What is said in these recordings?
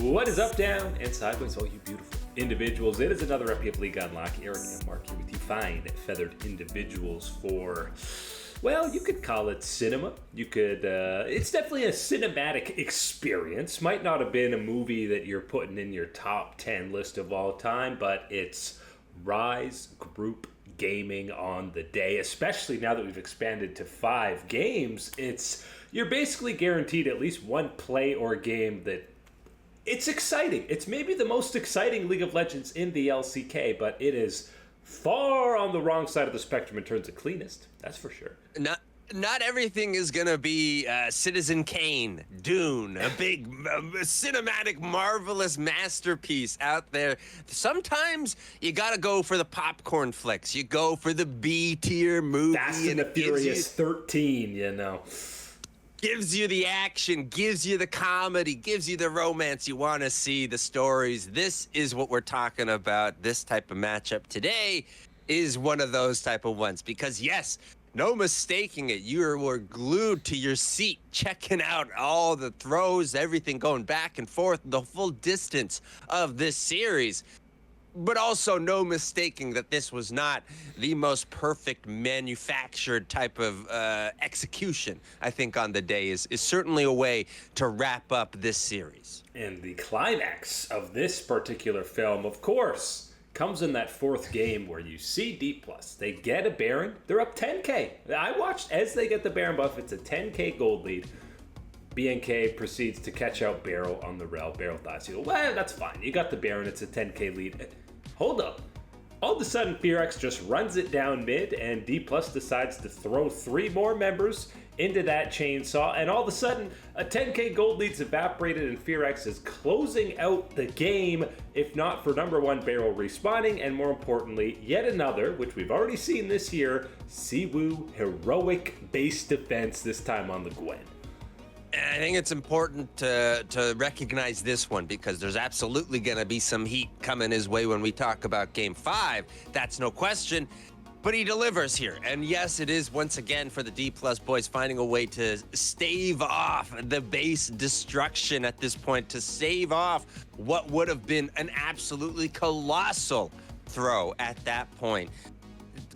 What is up, down, and sideways, all you beautiful individuals? It is another epi of League Unlock. Eric and Mark here with you fine feathered individuals for, well, you could call it cinema. You could, it's definitely a cinematic experience. Might not have been a movie that you're putting in your top 10 list of all time, but it's Rise Group Gaming on the day, especially now that we've expanded to 5 games. You're basically guaranteed at least one play or game that it's exciting. It's maybe the most exciting League of Legends in the LCK, but it is far on the wrong side of the spectrum in terms of cleanest. That's for sure. Not everything is going to be Citizen Kane, Dune, a big cinematic, marvelous masterpiece out there. Sometimes you got to go for the popcorn flicks. You go for the B-tier movie. Fast and the Furious 13, you know. Gives you the action, gives you the comedy, gives you the romance you want to see, the stories. This is what we're talking about. This type of matchup today is one of those type of ones. Because, yes, no mistaking it, you were glued to your seat, checking out all the throws, everything going back and forth, the full distance of this series. But also no mistaking that this was not the most perfect manufactured type of execution, I think, on the day is certainly a way to wrap up this series. And the climax of this particular film, of course, comes in that 4th game where you see Dplus. They get a Baron. They're up 10k. I watched as they get the Baron buff. It's a 10k gold lead. BNK proceeds to catch out Barrel on the Rel. Barrel thoughts, you go, well, that's fine. You got the Baron. It's a 10k lead. Hold up. All of a sudden, Fearx just runs it down mid, and Dplus decides to throw 3 more members into that chainsaw, and all of a sudden, a 10k gold lead's evaporated, and Fearx is closing out the game, if not for number 1 Barrel respawning, and more importantly, yet another, which we've already seen this year, Siwoo heroic base defense, this time on the Gwen. I think it's important to recognize this one because there's absolutely going to be some heat coming his way when we talk about Game 5. That's no question. But he delivers here. And yes, it is once again for the Dplus boys finding a way to stave off the base destruction at this point, to stave off what would have been an absolutely colossal throw at that point.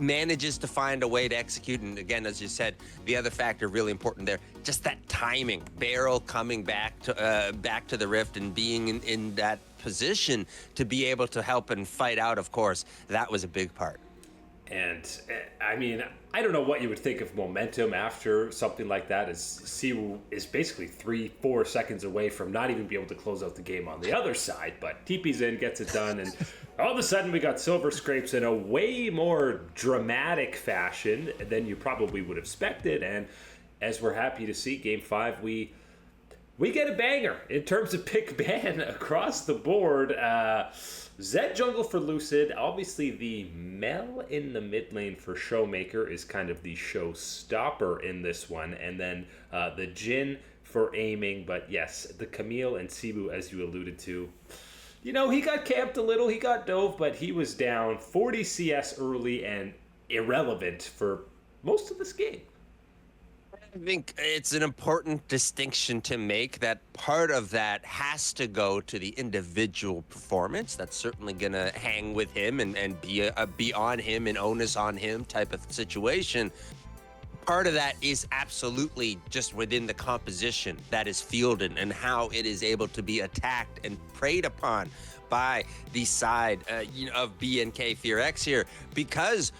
Manages to find a way to execute, and again, as you said, the other factor really important there, just that timing. Barrel coming back to the rift and being in that position to be able to help and fight out, of course, that was a big part. And I mean, I don't know what you would think of momentum after something like that, as Siwoo is basically 3-4 seconds away from not even being able to close out the game on the other side, but TP's in, gets it done, and all of a sudden we got Silver Scrapes in a way more dramatic fashion than you probably would have expected. And as we're happy to see, Game 5, we get a banger in terms of pick ban across the board. Zed jungle for Lucid. Obviously, the Mel in the mid lane for Showmaker is kind of the showstopper in this one. And then the Jhin for aiming. But yes, the Camille and Siwoo, as you alluded to. You know, he got camped a little. He got dove, but he was down 40 CS early and irrelevant for most of this game. I think it's an important distinction to make that part of that has to go to the individual performance. That's certainly going to hang with him and be on him and onus on him type of situation. Part of that is absolutely just within the composition that is fielded and how it is able to be attacked and preyed upon by the side of BNK Fearx here, because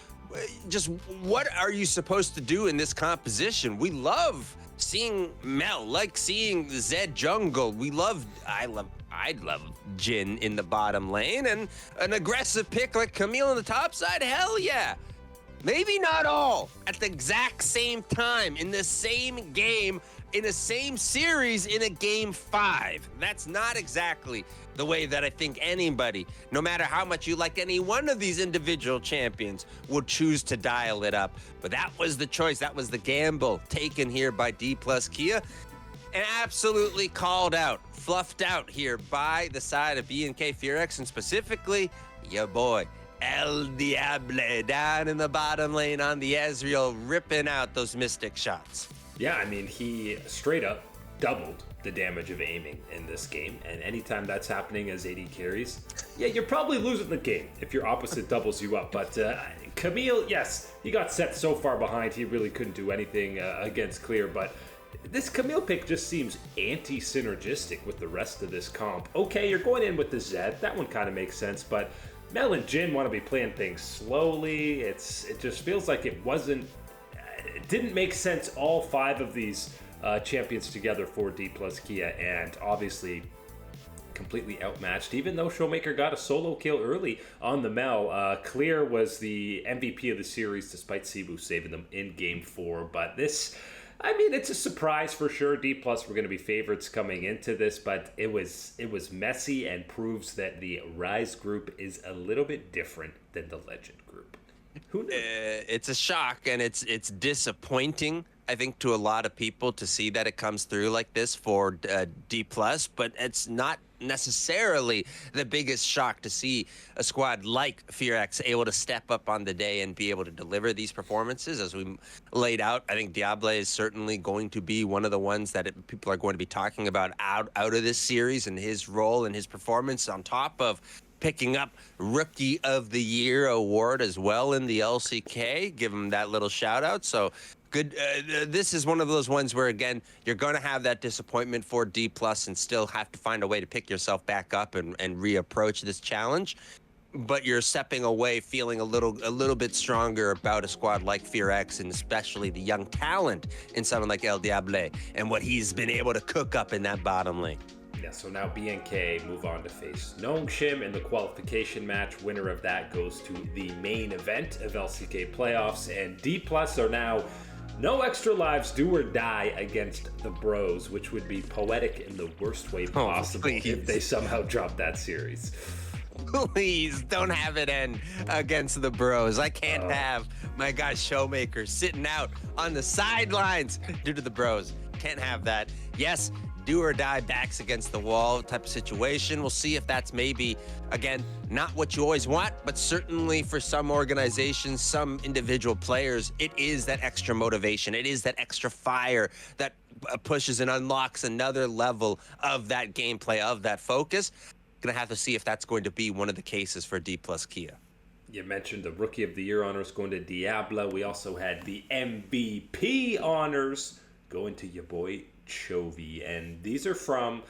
just what are you supposed to do in this composition? We love seeing Mel, like seeing Zed jungle. I'd love Jhin in the bottom lane, and an aggressive pick like Camille on the top side. Hell yeah. Maybe not all at the exact same time in the same game, in the same series in a Game 5. That's not exactly the way that I think anybody, no matter how much you like any one of these individual champions, would choose to dial it up. But that was the choice. That was the gamble taken here by Dplus Kia, and absolutely called out, fluffed out here by the side of BNK Fearx, and specifically your boy El Diable down in the bottom lane on the Ezreal, ripping out those Mystic shots. Yeah, I mean, he straight up doubled the damage of aiming in this game, and anytime that's happening as AD carries, yeah, you're probably losing the game if your opposite doubles you up. But Camille, yes, he got set so far behind he really couldn't do anything against Clear, but this Camille pick just seems anti-synergistic with the rest of this comp. Okay, you're going in with the Zed, that one kind of makes sense, but Mel and Jin want to be playing things slowly. It just feels like it didn't make sense, all 5 of these champions together for Dplus Kia, and obviously completely outmatched. Even though Showmaker got a solo kill early on the Mel, Clear was the MVP of the series despite Cebu saving them in Game 4. But this, I mean, it's a surprise for sure. Dplus were going to be favorites coming into this, but it was messy and proves that the Rise group is a little bit different than the Legend group. Who knew? It's a shock, and it's disappointing, I think, to a lot of people to see that it comes through like this for Dplus, but it's not necessarily the biggest shock to see a squad like FearX able to step up on the day and be able to deliver these performances. As we laid out, I think Diable is certainly going to be one of the ones that people are going to be talking about out of this series, and his role and his performance on top of picking up Rookie of the Year award as well in the LCK. Give him that little shout out. So good. This is one of those ones where, again, you're going to have that disappointment for Dplus and still have to find a way to pick yourself back up and reapproach this challenge. But you're stepping away feeling a little bit stronger about a squad like FearX, and especially the young talent in someone like El Diable and what he's been able to cook up in that bottom lane. Yeah, so now BNK move on to face Nongshim in the qualification match. Winner of that goes to the main event of LCK playoffs, and Dplus are now no extra lives, do or die against the Bros, which would be poetic in the worst way possible if they somehow drop that series. Please don't have it end against the Bros. I can't have my guy Showmaker sitting out on the sidelines due to the Bros. Can't have that. Yes, do or die, backs against the wall type of situation. We'll see if that's maybe, again, not what you always want, but certainly for some organizations, some individual players, it is that extra motivation. It is that extra fire that pushes and unlocks another level of that gameplay, of that focus. Gonna have to see if that's going to be one of the cases for Dplus Kia. You mentioned the Rookie of the Year honors going to Diablo. We also had the MVP honors going to your boy Chovy, and these are from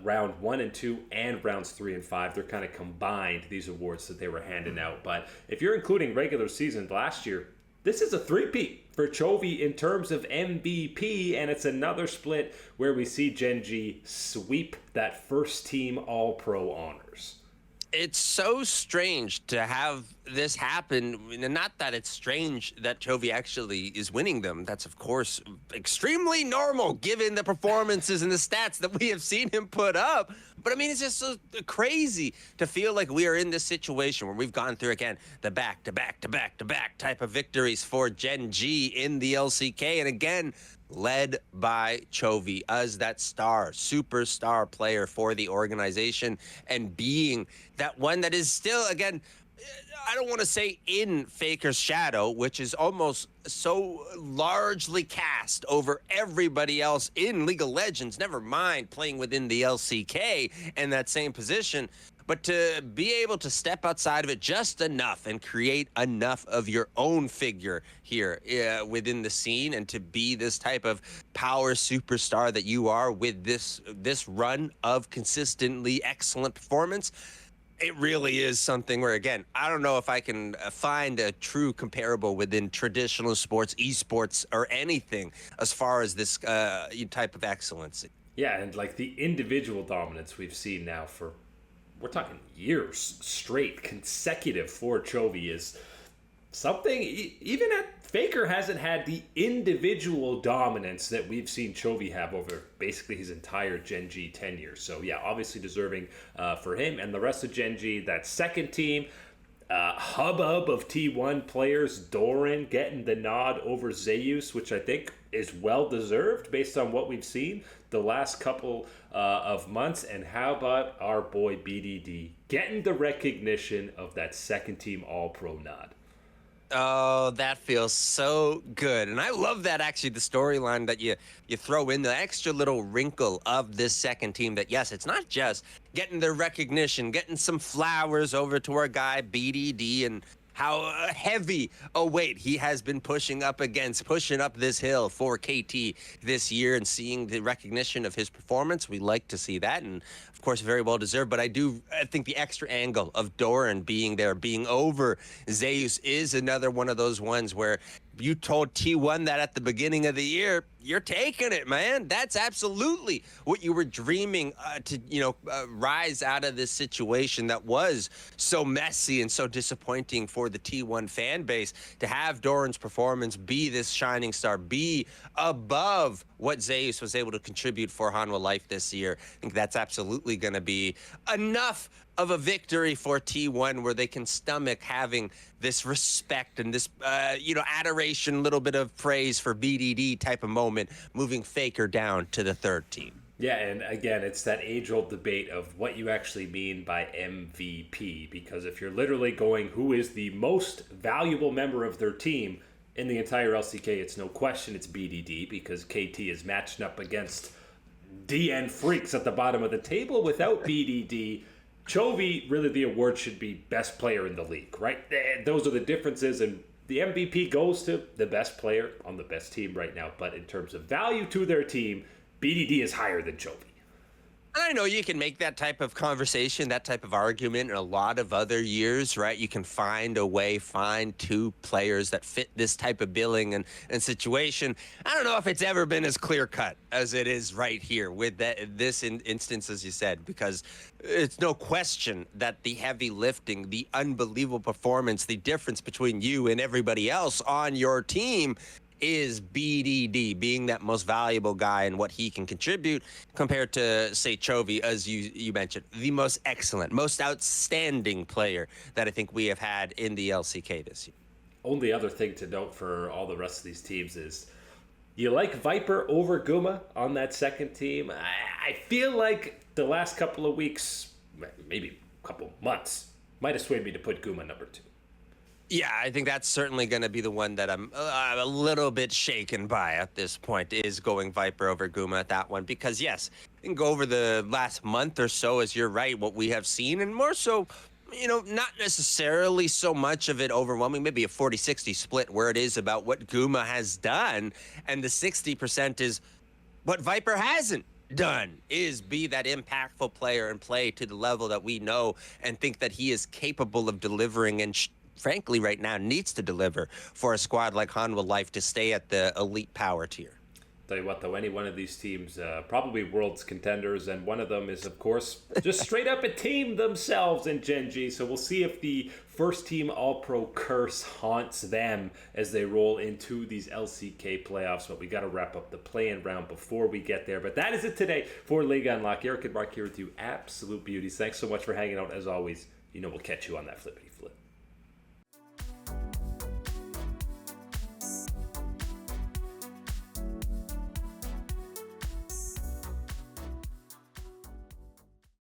round 1 and 2 and rounds 3 and 5. They're kind of combined, these awards that they were handing out. But if you're including regular season last year, this is a three-peat for Chovy in terms of MVP, and it's another split where we see Genji sweep that first team All-Pro honors. It's so strange to have this happen. Not that it's strange that Chovy actually is winning them. That's, of course, extremely normal given the performances and the stats that we have seen him put up. But, I mean, it's just so crazy to feel like we are in this situation where we've gone through, again, the back-to-back-to-back-to-back type of victories for Gen G in the LCK. And, again, led by Chovy as that superstar player for the organization, and being that one that is still, again, I don't want to say in Faker's shadow, which is almost so largely cast over everybody else in League of Legends, never mind playing within the LCK in that same position. But to be able to step outside of it just enough and create enough of your own figure here within the scene, and to be this type of power superstar that you are with this run of consistently excellent performance, it really is something where, again, I don't know if I can find a true comparable within traditional sports, eSports, or anything as far as this type of excellence. Yeah, and like the individual dominance we've seen now for, we're talking years straight, consecutive for Chovy is something. Even at Faker hasn't had the individual dominance that we've seen Chovy have over basically his entire Gen G tenure. So yeah, obviously deserving for him and the rest of Gen G. That second team, hubbub of T1 players, Doran getting the nod over Zeus, which I think is well deserved based on what we've seen the last couple of months. And how about our boy BDD getting the recognition of that second team All-Pro nod? Oh, that feels so good. And I love that, actually, the storyline that you throw in, the extra little wrinkle of this second team, that yes, it's not just getting their recognition, getting some flowers over to our guy BDD, and how heavy a weight he has been pushing up this hill for KT this year, and seeing the recognition of his performance. We like to see that, and of course, very well deserved. But I think the extra angle of Doran being there, being over Zeus, is another one of those ones where you told T1 that at the beginning of the year, you're taking it, man. That's absolutely what you were dreaming to, rise out of this situation that was so messy and so disappointing for the T1 fan base. To have Doran's performance be this shining star, be above what Zeus was able to contribute for Hanwha Life this year, I think that's absolutely going to be enough of a victory for T1, where they can stomach having this respect and this, adoration, little bit of praise for BDD type of moment, moving Faker down to the third team. Yeah, and again, it's that age-old debate of what you actually mean by MVP, because if you're literally going who is the most valuable member of their team in the entire LCK, it's no question it's BDD, because KT is matching up against DN freaks at the bottom of the table. Without BDD, Chovy, really the award should be best player in the league, right? Those are the differences, and the MVP goes to the best player on the best team right now. But in terms of value to their team, BDD is higher than Chovy. And I know you can make that type of conversation, that type of argument in a lot of other years, right? You can find a way, find two players that fit this type of billing and situation. I don't know if it's ever been as clear-cut as it is right here with this instance, as you said, because it's no question that the heavy lifting, the unbelievable performance, the difference between you and everybody else on your team is BDD being that most valuable guy and what he can contribute, compared to, say, Chovy, as you mentioned, the most excellent, most outstanding player that I think we have had in the LCK this year. Only other thing to note for all the rest of these teams is you like Viper over Guma on that second team. I feel like the last couple of weeks, maybe a couple months, might have swayed me to put Guma number 2. Yeah, I think that's certainly going to be the one that I'm a little bit shaken by at this point, is going Viper over Guma at that one. Because, yes, I think over the last month or so, as you're right, what we have seen, and more so, not necessarily so much of it overwhelming, maybe a 40-60 split where it is about what Guma has done, and the 60% is what Viper hasn't done, is be that impactful player and play to the level that we know and think that he is capable of delivering, and frankly, right now, needs to deliver for a squad like Hanwha Life to stay at the elite power tier. Tell you what, though, any one of these teams, probably world's contenders, and one of them is, of course, just straight up a team themselves in Gen G. So we'll see if the first team All-Pro curse haunts them as they roll into these LCK playoffs. But we got to wrap up the play-in round before we get there. But that is it today for League Unlock. Eric and Mark here with you, absolute beauties. Thanks so much for hanging out, as always. We'll catch you on that flippity flip.